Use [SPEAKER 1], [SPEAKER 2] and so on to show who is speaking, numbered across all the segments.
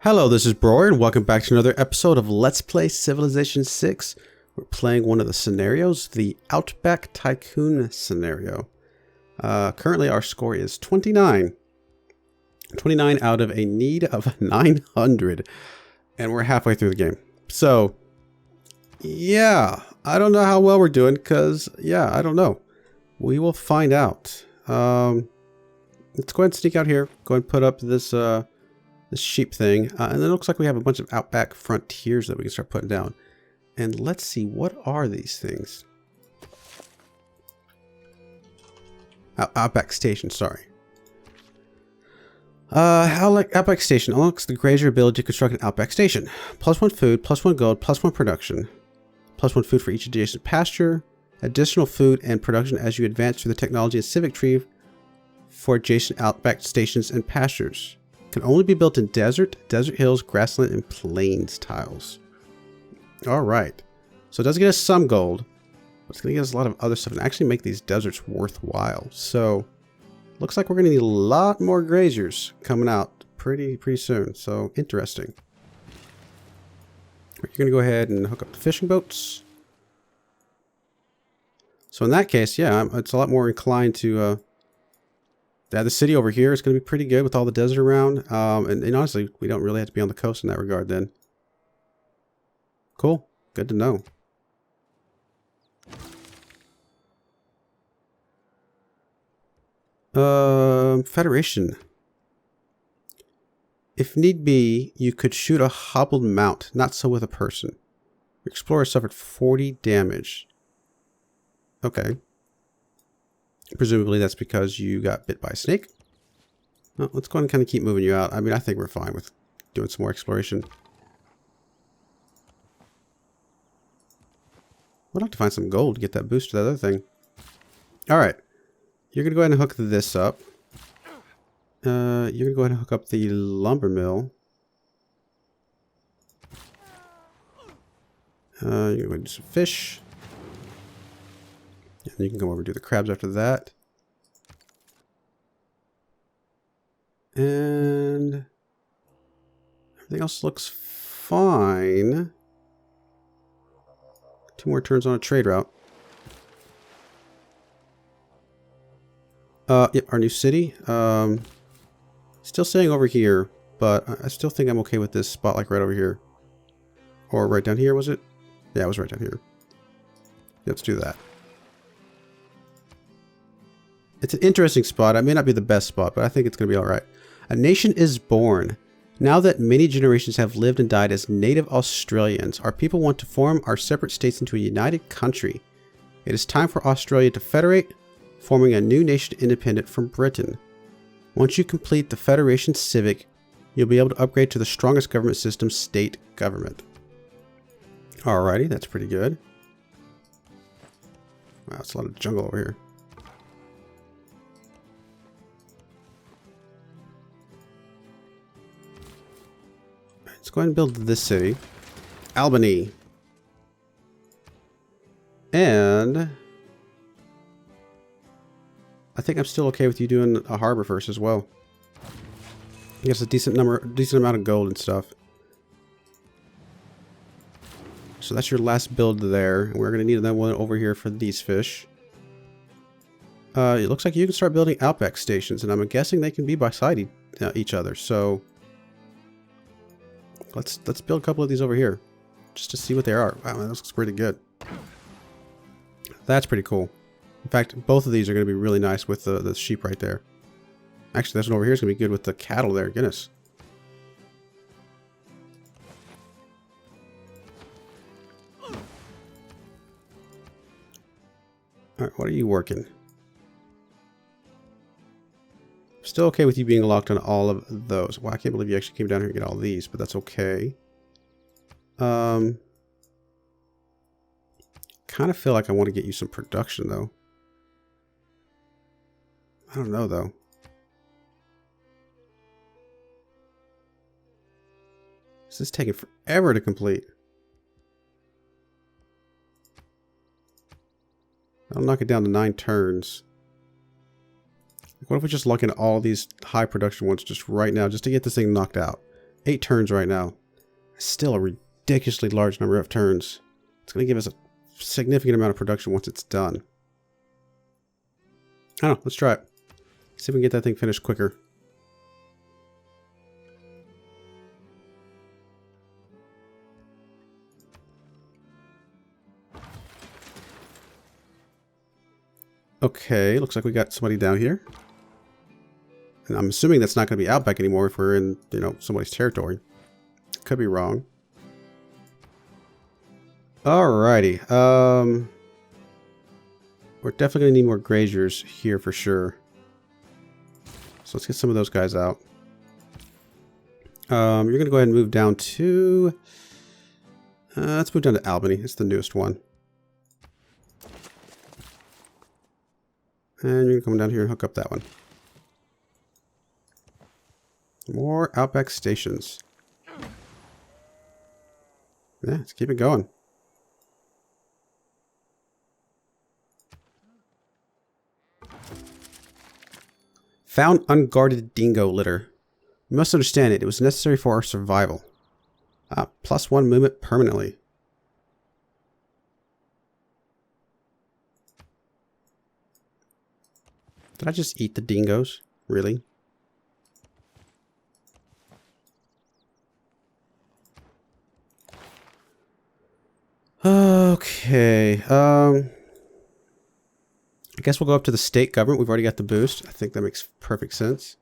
[SPEAKER 1] Hello, this is Broyer, and welcome back to another episode of Let's Play Civilization 6. We're playing one of the scenarios, the Outback Tycoon Scenario. Currently our score is 29. 29 out of a need of 900. And we're halfway through the game. So, yeah, I don't know how well we're doing, because, I don't know. We will find out. Let's go ahead and sneak out here. Go ahead and put up this sheep thing. And then it looks like we have a bunch of Outback frontiers that we can start putting down. And let's see, what are these things? Outback Station, sorry. Outback Station unlocks the grazier ability to construct an Outback Station. +1 food, +1 gold, +1 production. +1 food for each adjacent pasture. Additional food and production as you advance through the technology and civic tree for adjacent Outback Stations and pastures. Can only be built in desert hills, grassland, and plains tiles. Alright. So it does get us some gold, but it's going to get us a lot of other stuff and actually make these deserts worthwhile. So, looks like we're going to need a lot more graziers coming out pretty soon. So, interesting. You're going to go ahead and hook up the fishing boats. So in that case, yeah, it's a lot more inclined to... the city over here is going to be pretty good with all the desert around. And honestly, we don't really have to be on the coast in that regard then. Cool. Good to know. Federation. If need be, you could shoot a hobbled mount. Not so with a person. Your explorer suffered 40 damage. Okay. Presumably that's because you got bit by a snake. Well, let's go ahead and kind of keep moving you out. I mean, I think we're fine with doing some more exploration. We'd like to find some gold to get that boost to that other thing. Alright. You're going to go ahead and hook this up. You're going to go ahead and hook up the lumber mill. You're going to go ahead and do some fish. And you can go over and do the crabs after that. And everything else looks fine. 2 more turns on a trade route. Yep, our new city. Still saying over here, but I still think I'm okay with this spot like right over here. Or right down here, was it? Yeah, it was right down here. Let's do that. It's an interesting spot. It may not be the best spot, but I think it's going to be alright. A nation is born. Now that many generations have lived and died as native Australians, our people want to form our separate states into a united country. It is time for Australia to federate, forming a new nation independent from Britain. Once you complete the Federation Civic, you'll be able to upgrade to the strongest government system, state government. Alrighty, that's pretty good. Wow, it's a lot of jungle over here. Let's go ahead and build this city. Albany. And I think I'm still okay with you doing a harbor first as well. I guess a decent amount of gold and stuff. So that's your last build there. We're going to need that one over here for these fish. It looks like you can start building Outback stations, and I'm guessing they can be beside each other. So let's build a couple of these over here, just to see what they are. Wow, that looks pretty good. That's pretty cool. In fact, both of these are going to be really nice with the sheep right there. Actually, this one over here is going to be good with the cattle there. Goodness. Alright, what are you working? Still okay with you being locked on all of those. Wow, I can't believe you actually came down here and get all these, but that's okay. Kind of feel like I want to get you some production, though. I don't know, though. This is taking forever to complete. I'll knock it down to 9 turns. What if we just look at all these high production ones just right now, just to get this thing knocked out? 8 turns right now. Still a ridiculously large number of turns. It's going to give us a significant amount of production once it's done. I don't know. Let's try it. See if we can get that thing finished quicker. Okay, looks like we got somebody down here. And I'm assuming that's not going to be Outback anymore if we're in, you know, somebody's territory. Could be wrong. Alrighty. We're definitely going to need more graziers here for sure. So let's get some of those guys out. You're going to go ahead and move down to... let's move down to Albany. It's the newest one. And you're going to come down here and hook up that one. More Outback stations. Yeah, let's keep it going. Found unguarded dingo litter. You must understand it. It was necessary for our survival. +1 movement permanently. Did I just eat the dingoes? Really? Okay. I guess we'll go up to the state government. We've already got the boost. I think that makes perfect sense.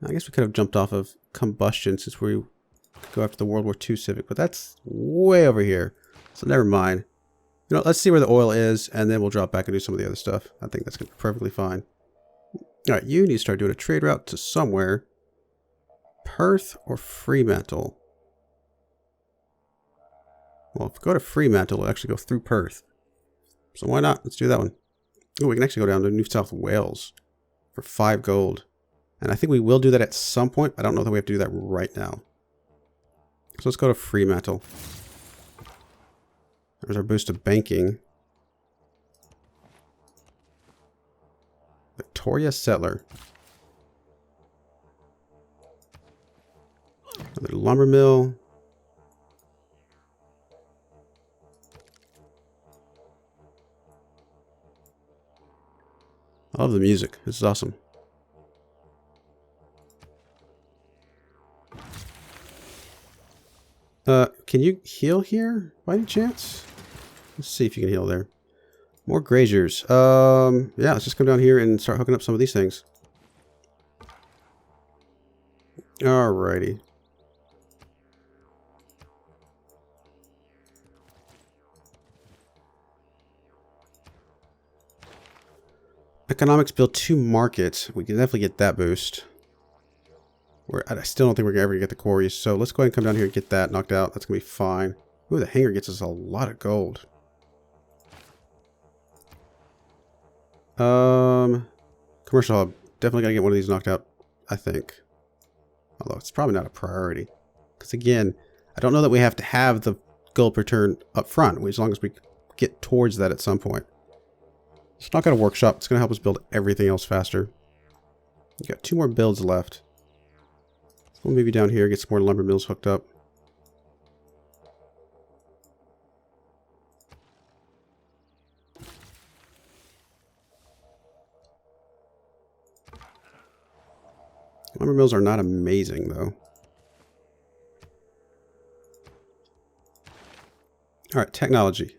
[SPEAKER 1] I guess we could have jumped off of combustion since we go after the World War II Civic, but that's way over here. So never mind. You know, let's see where the oil is, and then we'll drop back and do some of the other stuff. I think that's going to be perfectly fine. All right, you need to start doing a trade route to somewhere. Perth or Fremantle? Well, if we go to Fremantle, we'll actually go through Perth. So why not? Let's do that one. Oh, we can actually go down to New South Wales for 5 gold. And I think we will do that at some point. I don't know that we have to do that right now. So let's go to Fremantle. There's our boost of banking. Victoria Settler. Another lumber mill. I love the music. This is awesome. Can you heal here by any chance? Let's see if you can heal there. More graziers. Yeah, let's just come down here and start hooking up some of these things. Alrighty. Economics build 2 markets. We can definitely get that boost. I still don't think we're ever going to get the quarries, so let's go ahead and come down here and get that knocked out. That's going to be fine. Ooh, the hangar gets us a lot of gold. Commercial hub. Definitely got to get one of these knocked out, I think. Although it's probably not a priority. Because again, I don't know that we have to have the gold per turn up front, as long as we get towards that at some point. Let's knock out a workshop. It's going to help us build everything else faster. We've got 2 more builds left. We'll maybe down here get some more lumber mills hooked up. Lumber mills are not amazing, though. Alright, technology.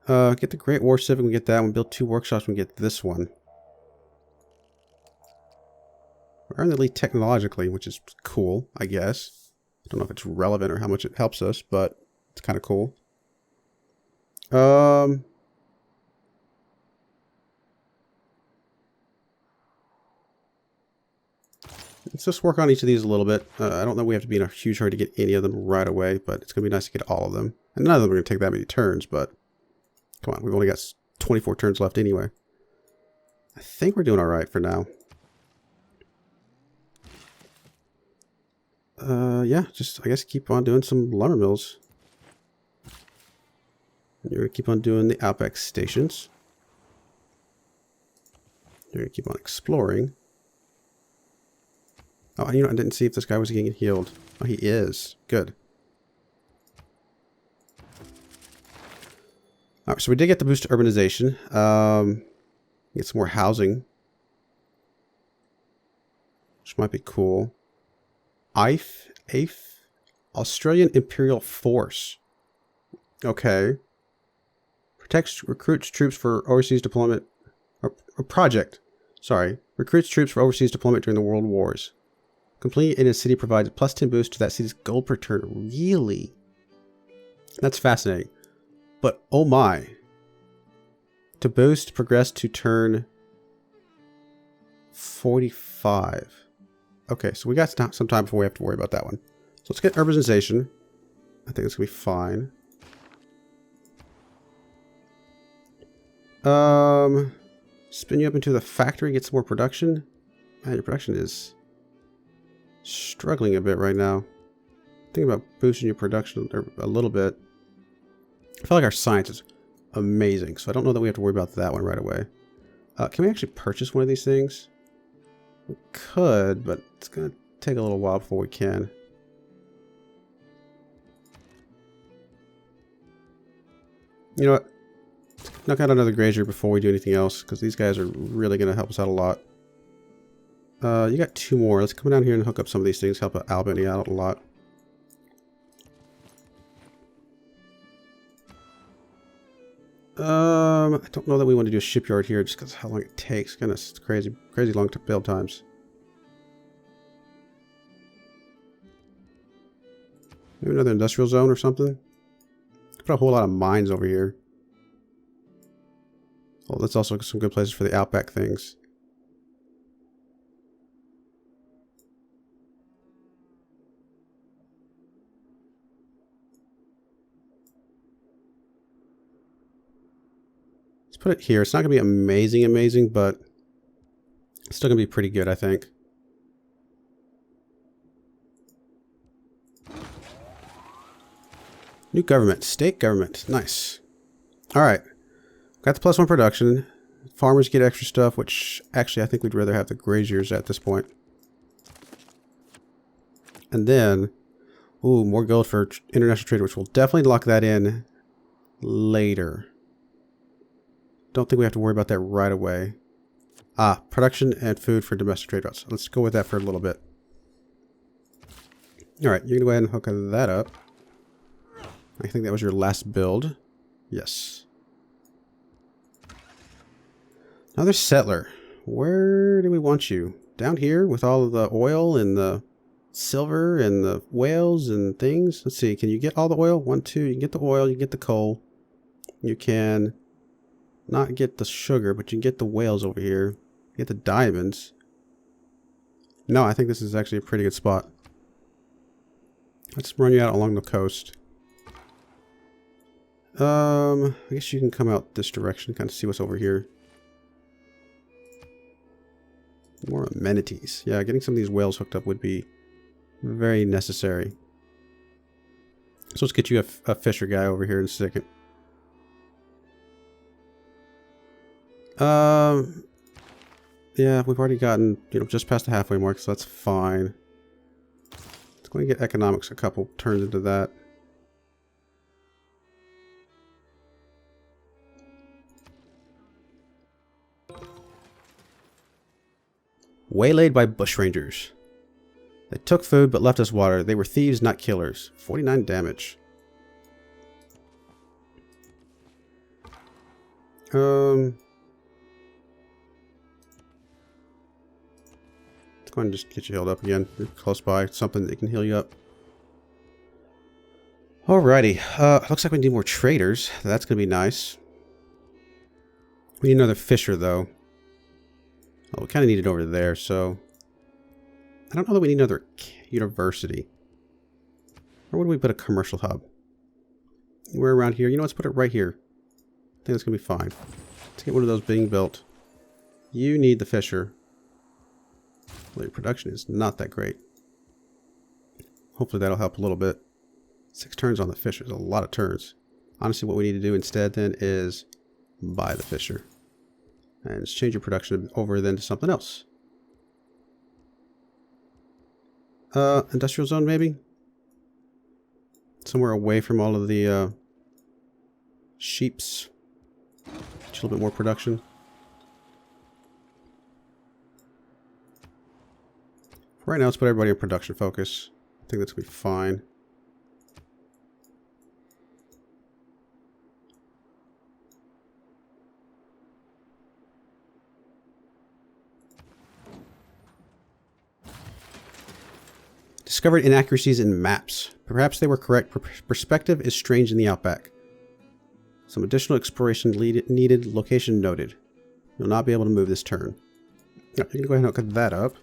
[SPEAKER 1] Get the Great War Civic, we get that one. Build 2 workshops, we get this one. We're in the lead technologically, which is cool, I guess. I don't know if it's relevant or how much it helps us, but it's kind of cool. Let's just work on each of these a little bit. I don't know we have to be in a huge hurry to get any of them right away, but it's going to be nice to get all of them. And none of them are going to take that many turns, but come on, we've only got 24 turns left anyway. I think we're doing all right for now. Yeah, just, I guess, keep on doing some lumber mills. You're going to keep on doing the Outback stations. You're going to keep on exploring. Oh, you know, I didn't see if this guy was getting healed. Oh, he is. Good. Alright, so we did get the boost to urbanization. Get some more housing. Which might be cool. AIF? Australian Imperial Force. Okay. Recruits troops for overseas deployment. Or project. Sorry. Recruits troops for overseas deployment during the World Wars. Complete in a city provides a +10 boost to that city's gold per turn. Really? That's fascinating. But, oh my. To boost, progress to turn 45. Okay, so we got some time before we have to worry about that one. So let's get urbanization. I think it's going to be fine. Spin you up into the factory, get some more production. Man, your production is struggling a bit right now. Think about boosting your production a little bit. I feel like our science is amazing, so I don't know that we have to worry about that one right away. Can we actually purchase one of these things? We could, but it's going to take a little while before we can. You know what? Knock out another grazier before we do anything else, because these guys are really going to help us out a lot. You got 2 more. Let's come down here and hook up some of these things, help Albany out a lot. I don't know that we want to do a shipyard here just because of how long it takes. Goodness, it's crazy long build times. Maybe another industrial zone or something. Put a whole lot of mines over here. Well, that's also some good places for the Outback things. Let's put it here. It's not going to be amazing, but it's still going to be pretty good, I think. New government. State government. Nice. Alright. Got the +1 production. Farmers get extra stuff, which actually I think we'd rather have the graziers at this point. And then, ooh, more gold for international trade, which we'll definitely lock that in later. Don't think we have to worry about that right away. Ah, production and food for domestic trade routes. Let's go with that for a little bit. Alright, you can go ahead and hook that up. I think that was your last build. Yes. Another settler. Where do we want you? Down here with all of the oil and the silver and the whales and things? Let's see. Can you get all the oil? 1, 2. You can get the oil. You can get the coal. You can not get the sugar, but you can get the whales over here. Get the diamonds. No, I think this is actually a pretty good spot. Let's run you out along the coast. I guess you can come out this direction, kind of see what's over here. More amenities. Yeah, getting some of these whales hooked up would be very necessary. So let's get you a fisher guy over here in a second. Yeah, we've already gotten, just past the halfway mark, so that's fine. Let's go and get economics a couple turns into that. Waylaid by bushrangers. They took food but left us water. They were thieves, not killers. 49 damage. Let's go ahead and just get you healed up again. You're close by. Something that can heal you up. Alrighty. Looks like we need more traders. That's going to be nice. We need another fisher, though. Oh, we kind of need it over there, so... I don't know that we need another university. Or would we put a commercial hub? We're around here. Let's put it right here. I think that's going to be fine. Let's get one of those being built. You need the fisher. Well, your production is not that great. Hopefully that'll help a little bit. 6 turns on the fisher is a lot of turns. Honestly, what we need to do instead then is buy the fisher. And just change your production over then to something else. Industrial zone maybe? Somewhere away from all of the sheeps. Just a little bit more production. For right now, let's put everybody in production focus. I think that's going to be fine. Discovered inaccuracies in maps. Perhaps they were correct. Perspective is strange in the Outback. Some additional exploration needed. Location noted. You'll not be able to move this turn. You're going to go ahead and hook that up.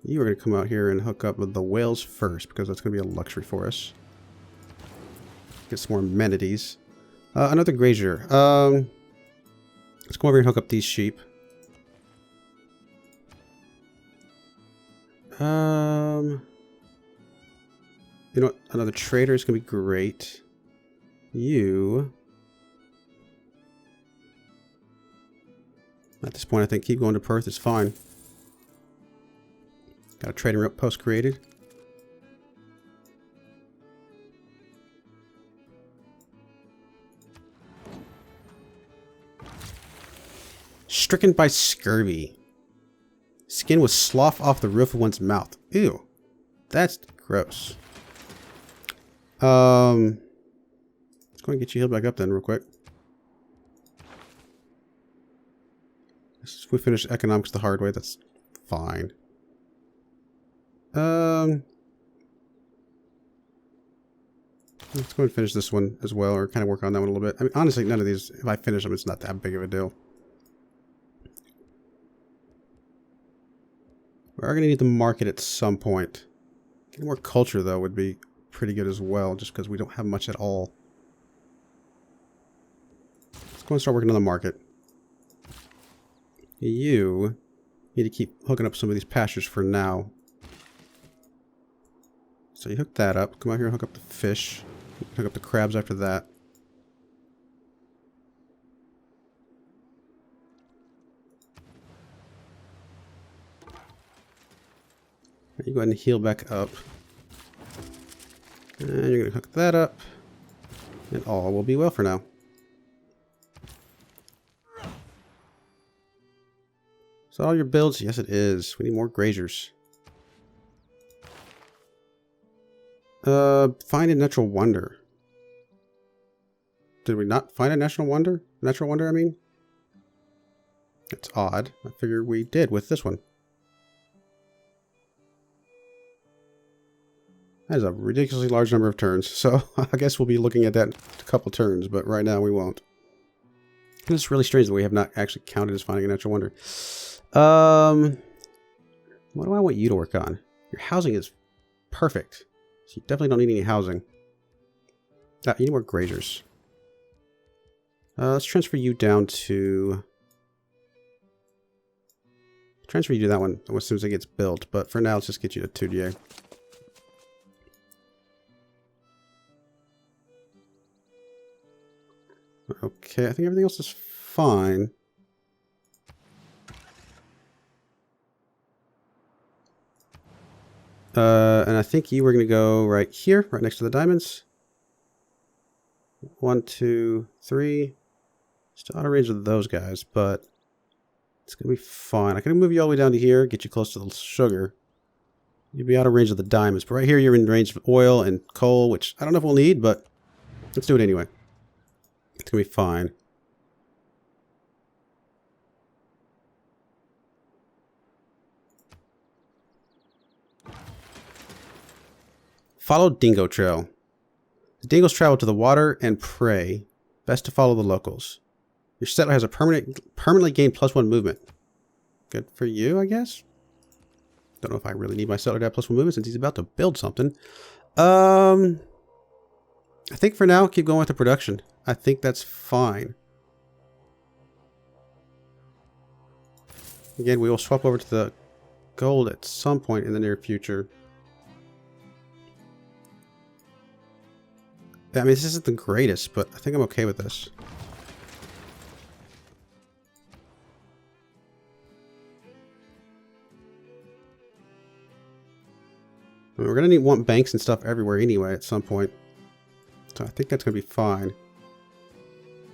[SPEAKER 1] You are going to come out here and hook up with the whales first, because that's going to be a luxury for us. Get some more amenities. Another grazier. Let's go over here and hook up these sheep. You know what? Another trader is going to be great. You... At this point, I think keep going to Perth is fine. Got a trading post created. Stricken by scurvy. Skin was sloughed off the roof of one's mouth. Ew. That's gross. Let's go and get you healed back up then real quick. If we finish economics the hard way, that's fine. Let's go and finish this one as well, or kind of work on that one a little bit. I mean, honestly, none of these, if I finish them, it's not that big of a deal. We are going to need the market at some point. Getting more culture, though, would be pretty good as well, just because we don't have much at all. Let's go and start working on the market. You need to keep hooking up some of these pastures for now. So you hook that up. Come out here and hook up the fish. Hook up the crabs after that. You go ahead and heal back up. And you're going to hook that up. And all will be well for now. Is that all your builds? Yes, it is. We need more graziers. Find a natural wonder. Did we not find a natural wonder? Natural wonder, I mean? That's odd. I figure we did with this one. That is a ridiculously large number of turns, so I guess we'll be looking at that in a couple turns, but right now we won't. And it's really strange that we have not actually counted as finding a natural wonder. What do I want you to work on? Your housing is perfect, so you definitely don't need any housing. You need more graziers. Let's transfer you down to... Transfer you to that one as soon as it gets built, but for now let's just get you to 2DA. Okay, I think everything else is fine. And I think you were going to go right here, right next to the diamonds. 1, 2, 3. Still out of range of those guys, but it's going to be fine. I can move you all the way down to here, get you close to the sugar. You'll be out of range of the diamonds, but right here you're in range of oil and coal, which I don't know if we'll need, but let's do it anyway. It's going to be fine. Follow dingo trail. The dingoes travel to the water and prey. Best to follow the locals. Your settler has a permanently gained +1 movement. Good for you, I guess. Don't know if I really need my settler to have +1 movement since he's about to build something. I think for now, keep going with the production. I think that's fine. Again, we will swap over to the gold at some point in the near future. I mean, this isn't the greatest, but I think I'm okay with this. I mean, we're going to want banks and stuff everywhere anyway at some point. So I think that's going to be fine.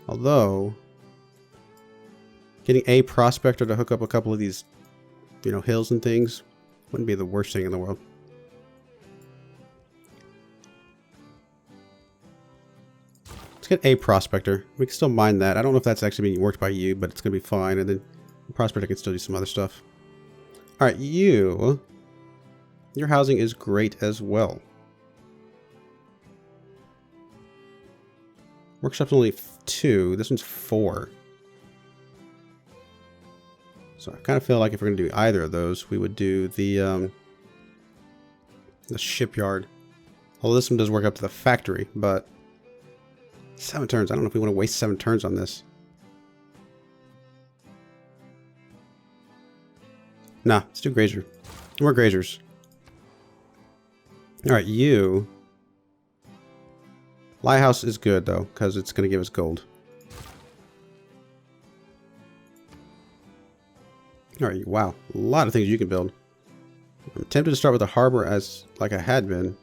[SPEAKER 1] Although, getting a prospector to hook up a couple of these, you know, hills and things wouldn't be the worst thing in the world. Let's get a prospector. We can still mine that. I don't know if that's actually being worked by you, but it's going to be fine. And then the prospector can still do some other stuff. Alright, your housing is great as well. Workshop's only 2. This one's 4. So I kind of feel like if we're going to do either of those, we would do the shipyard. Although this one does work up to the factory, but 7 turns. I don't know if we want to waste 7 turns on this. Nah, let's do grazier. More graziers. Alright, you. Lighthouse is good, though, because it's going to give us gold. Alright, wow. A lot of things you can build. I'm tempted to start with a harbor as like I had been.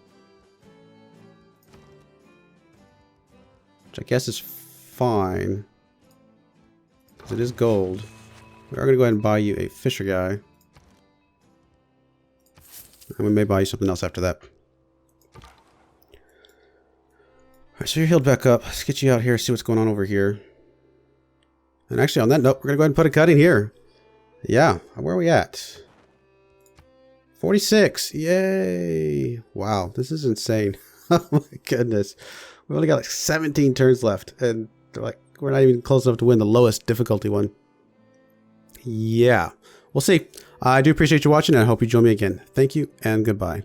[SPEAKER 1] Which I guess is fine. Because it is gold. We are going to go ahead and buy you a fisher guy. And we may buy you something else after that. Alright, so you're healed back up. Let's get you out here, see what's going on over here. And actually, on that note, we're going to go ahead and put a cut in here. Yeah, where are we at? 46. Yay. Wow, this is insane. Oh my goodness. We only got like 17 turns left. And like we're not even close enough to win the lowest difficulty one. Yeah, we'll see. I do appreciate you watching, and I hope you join me again. Thank you, and goodbye.